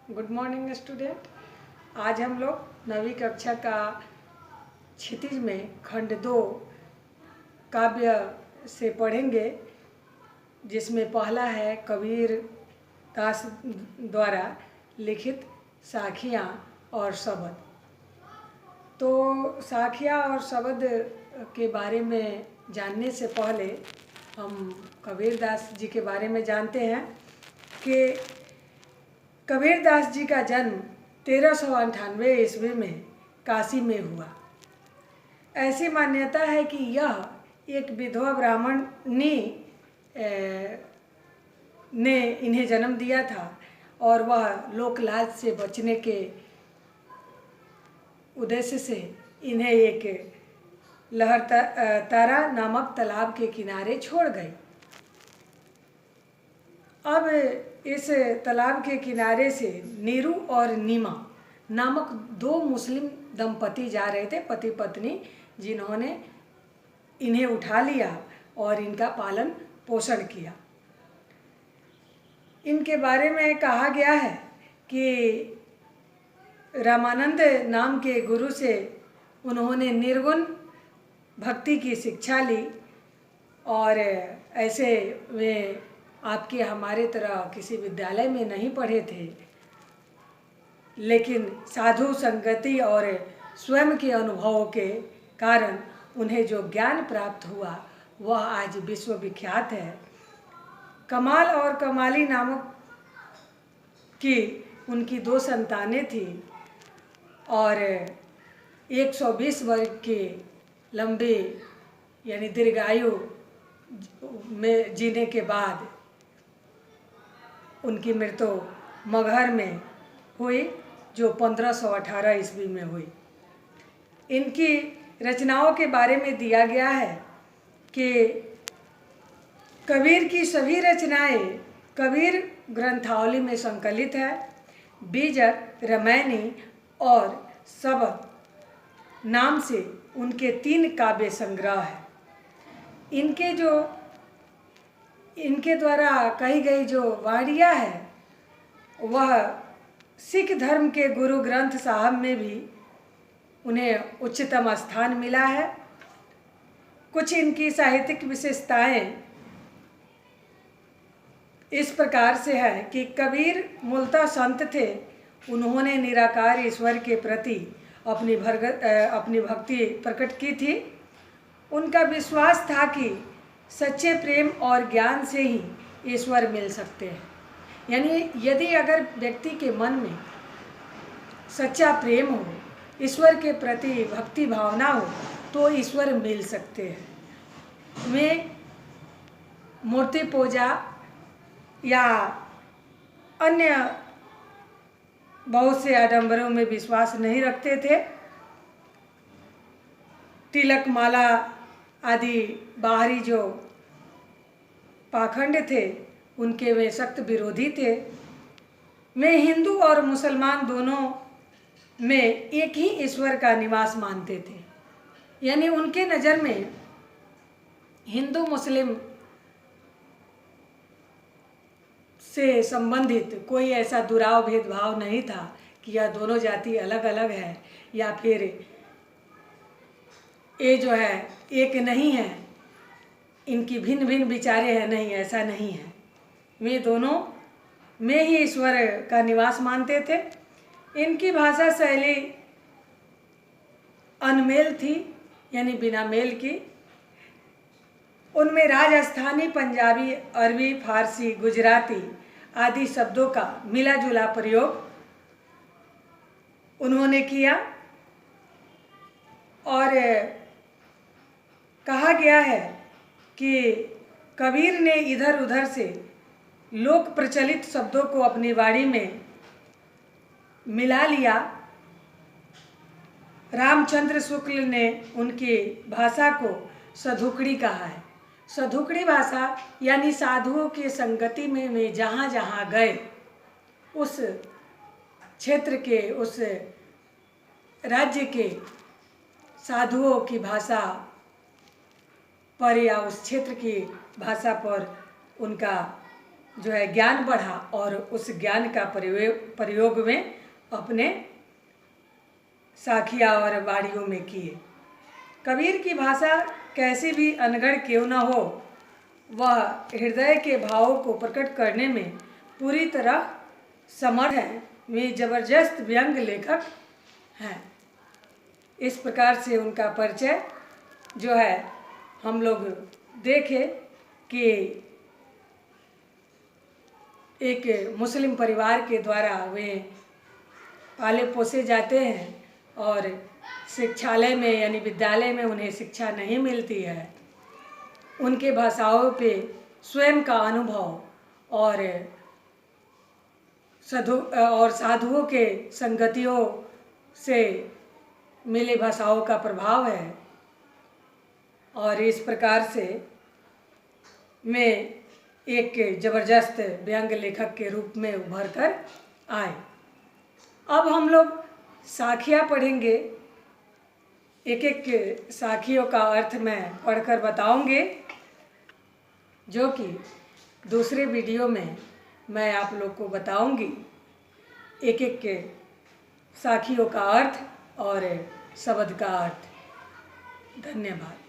Good morning student. आज हम लोग 9वीं कक्षा का क्षितिज में खंड 2 काव्य से पढ़ेंगे, जिसमें पहला है कबीर दास द्वारा लिखित साखियाँ और शबद। तो साखियाँ और शबद के बारे में जानने से पहले हम कबीर दास जी के बारे में जानते हैं कि कबीर दास जी का जन्म 1398 ईस्वी में काशी में हुआ। ऐसी मान्यता है कि यह एक विधवा ब्राह्मण ने इन्हें जन्म दिया था और वह लोक लाज से बचने के उद्देश्य से इन्हें एक लहरतारा नामक तालाब के किनारे छोड़ गई। अब इस तालाब के किनारे से नीरू और नीमा नामक 2 मुस्लिम दंपति जा रहे थे, पति पत्नी, जिन्होंने इन्हें उठा लिया और इनका पालन पोषण किया। इनके बारे में कहा गया है कि रामानंद नाम के गुरु से उन्होंने निर्गुण भक्ति की शिक्षा ली और ऐसे वे आपके हमारे तरह किसी विद्यालय में नहीं पढ़े थे, लेकिन साधु संगति और स्वयं के अनुभवों के कारण उन्हें जो ज्ञान प्राप्त हुआ वह आज विश्वविख्यात है। कमाल और कमाली नामक की उनकी 2 संतानें थी और 120 वर्ष के लंबे यानी दीर्घायु में जीने के बाद उनकी मृत्यु मगहर में हुई, जो 1518 ईस्वी में हुई। इनकी रचनाओं के बारे में दिया गया है कि कबीर की सभी रचनाएं कबीर ग्रंथावली में संकलित है। बीजक, रमैनी और शबद नाम से उनके 3 काव्य संग्रह है। इनके द्वारा कही गई जो वाणियाँ है वह सिख धर्म के गुरु ग्रंथ साहब में भी उन्हें उच्चतम स्थान मिला है। कुछ इनकी साहित्यिक विशेषताएं इस प्रकार से है कि कबीर मूलतः संत थे। उन्होंने निराकार ईश्वर के प्रति अपनी भक्ति प्रकट की थी। उनका विश्वास था कि सच्चे प्रेम और ज्ञान से ही ईश्वर मिल सकते हैं। यानी यदि अगर व्यक्ति के मन में सच्चा प्रेम हो, ईश्वर के प्रति भक्ति भावना हो, तो ईश्वर मिल सकते हैं। वे मूर्ति पूजा या अन्य बहुत से आडंबरों में विश्वास नहीं रखते थे। तिलक, माला आदि बाहरी जो पाखंड थे उनके वे सख्त विरोधी थे। वे हिंदू और मुसलमान दोनों में एक ही ईश्वर का निवास मानते थे। यानी उनके नज़र में हिंदू मुस्लिम से संबंधित कोई ऐसा दुराव भेदभाव नहीं था कि यह दोनों जाति अलग अलग है या फिर ये जो है एक नहीं है, इनकी भिन्न भिन्न विचारें हैं। नहीं, ऐसा नहीं है। वे दोनों में ही ईश्वर का निवास मानते थे। इनकी भाषा शैली अनमेल थी, यानी बिना मेल की। उनमें राजस्थानी, पंजाबी, अरबी, फारसी, गुजराती आदि शब्दों का मिला जुला प्रयोग उन्होंने किया और कहा गया है कि कबीर ने इधर उधर से लोक प्रचलित शब्दों को अपनी वाणी में मिला लिया। रामचंद्र शुक्ल ने उनकी भाषा को सधुकड़ी कहा है। सधुकड़ी भाषा यानी साधुओं की संगति में वे जहाँ जहाँ गए उस क्षेत्र के, उस राज्य के साधुओं की भाषा पर या उस क्षेत्र की भाषा पर उनका जो है ज्ञान बढ़ा और उस ज्ञान का प्रयोग में अपने साखिया और बाड़ियों में किए। कबीर की भाषा कैसी भी अनगढ़ क्यों न हो, वह हृदय के भावों को प्रकट करने में पूरी तरह समर्थ हैं। वे जबरदस्त व्यंग लेखक हैं। इस प्रकार से उनका परिचय जो है हम लोग देखें कि एक मुस्लिम परिवार के द्वारा वे पाले पोसे जाते हैं और शिक्षालय में यानी विद्यालय में उन्हें शिक्षा नहीं मिलती है। उनके भाषाओं पे स्वयं का अनुभव और साधुओं के संगतियों से मिले भाषाओं का प्रभाव है और इस प्रकार से मैं एक जबरदस्त व्यंग लेखक के रूप में उभर कर आए। अब हम लोग साखियाँ पढ़ेंगे। एक एक साखियों का अर्थ मैं पढ़कर बताऊंगे, जो कि दूसरे वीडियो में मैं आप लोग को बताऊंगी एक एक के साखियों का अर्थ और शब्द का अर्थ। धन्यवाद।